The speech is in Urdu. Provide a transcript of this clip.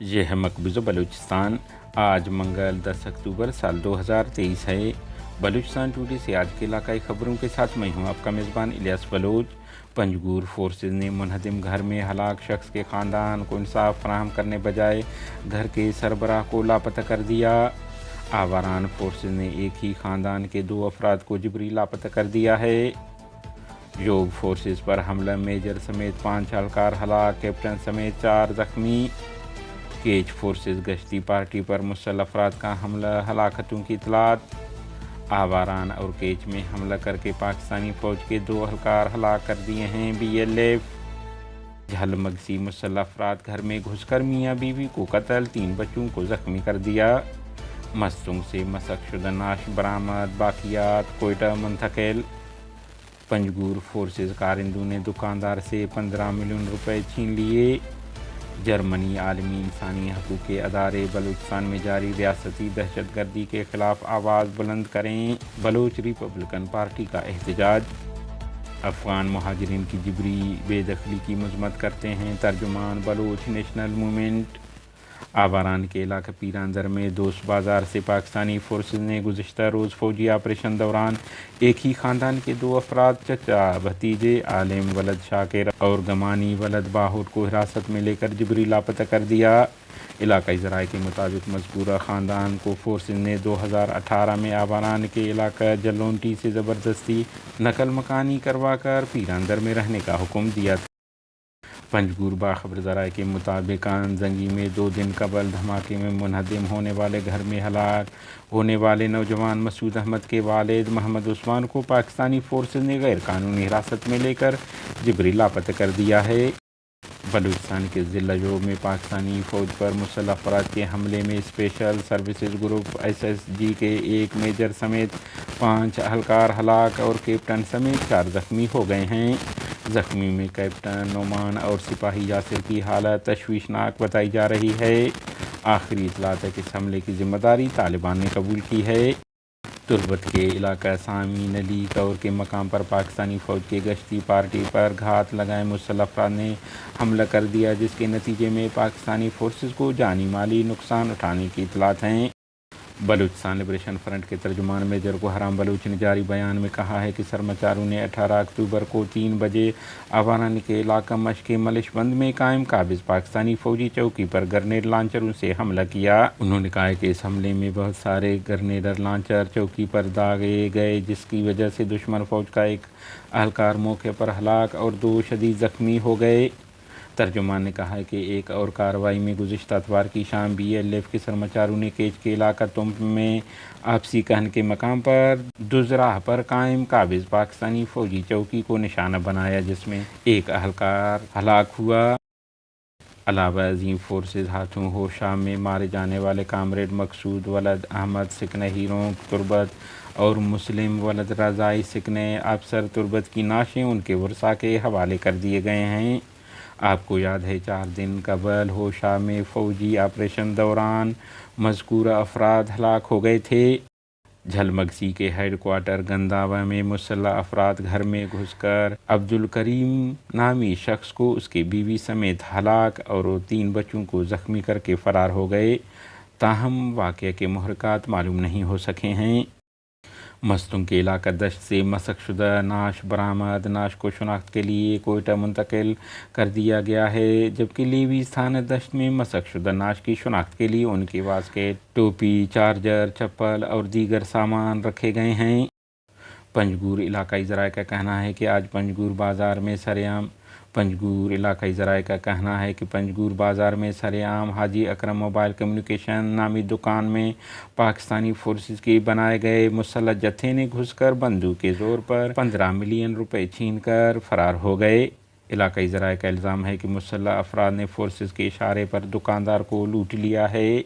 یہ ہے مقبوضہ بلوچستان۔ آج منگل 10 اکتوبر سال 2023 ہے۔ بلوچستان ٹوڈے سے آج کے علاقائی خبروں کے ساتھ میں ہوں آپ کا میزبان الیاس بلوچ۔ پنجگور فورسز نے منہدم گھر میں ہلاک شخص کے خاندان کو انصاف فراہم کرنے بجائے گھر کے سربراہ کو لاپتہ کر دیا۔ آواران فورسز نے ایک ہی خاندان کے 2 افراد کو جبری لاپتہ کر دیا ہے۔ یوگ فورسز پر حملہ، میجر سمیت 5 اہلکار ہلاک، کیپٹن سمیت 4 زخمی۔ کیچ فورسز گشتی پارٹی پر مسلح افراد کا حملہ، ہلاکتوں کی اطلاعات۔ آواران اور کیچ میں حملہ کر کے پاکستانی فوج کے 2 اہلکار ہلاک کر دیے ہیں BLF۔ جھل مگسی مسلح افراد گھر میں گھس کر میاں بیوی کو قتل، 3 بچوں کو زخمی کر دیا۔ مستونگ سے مسخ شدہ نعش برآمد، باقیات کوئٹہ منتقل۔ پنجگور فورسز کارندوں نے دکاندار سے 15 ملین روپے چھین لیے۔ جرمنی عالمی انسانی حقوق کے ادارے بلوچستان میں جاری ریاستی دہشت گردی کے خلاف آواز بلند کریں، بلوچ ریپبلکن پارٹی کا احتجاج۔ افغان مہاجرین کی جبری بے دخلی کی مذمت کرتے ہیں ترجمان بلوچ نیشنل موومنٹ۔ آواران کے علاقہ پیراندر میں دوست بازار سے پاکستانی فورسز نے گزشتہ روز فوجی آپریشن دوران ایک ہی خاندان کے 2 افراد، چچا بھتیجے عالم ولد شاکر اور گمانی ولد باہر کو حراست میں لے کر جبری لاپتہ کر دیا۔ علاقائی ذرائع کے مطابق مذکورہ خاندان کو فورسز نے 2018 میں آواران کے علاقہ جلونٹی سے زبردستی نقل مکانی کروا کر پیراندر میں رہنے کا حکم دیا تھا۔ پنجگور باخبر ذرائع کے مطابق زنگی میں 2 دن قبل دھماکے میں منہدم ہونے والے گھر میں ہلاک ہونے والے نوجوان مسعود احمد کے والد محمد عثمان کو پاکستانی فورسز نے غیر قانونی حراست میں لے کر جبری لاپتہ کر دیا ہے۔ بلوچستان کے ضلع یوگ میں پاکستانی فوج پر مسلح افراد کے حملے میں اسپیشل سروسز گروپ SSG کے 1 میجر سمیت 5 اہلکار ہلاک اور کیپٹن سمیت 4 زخمی ہو گئے ہیں۔ زخمی میں کیپٹن نعمان اور سپاہی یاسر کی حالت تشویشناک بتائی جا رہی ہے۔ آخری اطلاعات ہے کہ اس حملے کی ذمہ داری طالبان نے قبول کی ہے۔ تربت کے علاقہ سامی نلی کور کے مقام پر پاکستانی فوج کے گشتی پارٹی پر گھات لگائے مسلح افراد نے حملہ کر دیا، جس کے نتیجے میں پاکستانی فورسز کو جانی مالی نقصان اٹھانے کی اطلاعات ہیں۔ بلوچستان لبریشن فرنٹ کے ترجمان میجر گوہرام بلوچ نے جاری بیان میں کہا ہے کہ سرمچاروں نے 18 اکتوبر کو 3 بجے آواران کے علاقہ مشق ملش بند میں قائم قابض پاکستانی فوجی چوکی پر گرنیڈ لانچروں سے حملہ کیا۔ انہوں نے کہا کہ اس حملے میں بہت سارے گرنیڈ لانچر چوکی پر داغے گئے، جس کی وجہ سے دشمن فوج کا ایک اہلکار موقع پر ہلاک اور 2 شدید زخمی ہو گئے۔ ترجمان نے کہا کہ ایک اور کارروائی میں گزشتہ اتوار کی شام BLF کے سرمچاروں نے کیچ کے علاقہ تمب میں آپسی کہن کے مقام پر دزراہ پر قائم قابض پاکستانی فوجی چوکی کو نشانہ بنایا، جس میں ایک اہلکار ہلاک ہوا۔ علاوہ ازیں فورسز ہاتھوں ہوشہ میں مارے جانے والے کامریڈ مقصود ولد احمد سکنہ ہیروں تربت اور مسلم ولد رضائی سکنہ افسر تربت کی نعشیں ان کے ورثاء کے حوالے کر دیے گئے ہیں۔ آپ کو یاد ہے 4 دن قبل ہوشہ میں فوجی آپریشن دوران مذکورہ افراد ہلاک ہو گئے تھے۔ جھل مگسی کے ہیڈ کوارٹر گنداوا میں مسلح افراد گھر میں گھس کر عبدالکریم نامی شخص کو اس کی بیوی سمیت ہلاک اور 3 بچوں کو زخمی کر کے فرار ہو گئے، تاہم واقعے کے محرکات معلوم نہیں ہو سکے ہیں۔ مستونگ کے علاقہ دشت سے مسخ شدہ نعش برآمد، نعش کو شناخت کے لیے کوئٹہ منتقل کر دیا گیا ہے، جبکہ لیویز تھانہ دشت میں مسخ شدہ نعش کی شناخت کے لیے ان کے واسکٹ، ٹوپی، چارجر، چپل اور دیگر سامان رکھے گئے ہیں۔ پنجگور علاقائی ذرائع کا کہنا ہے کہ آج پنجگور بازار میں سرعام حاجی اکرم موبائل کمیونیکیشن نامی دکان میں پاکستانی فورسز کے بنائے گئے مسلح جتھے نے گھس کر بندوق کے زور پر 15 ملین روپے چھین کر فرار ہو گئے۔ علاقائی ذرائع کا الزام ہے کہ مسلح افراد نے فورسز کے اشارے پر دکاندار کو لوٹ لیا ہے۔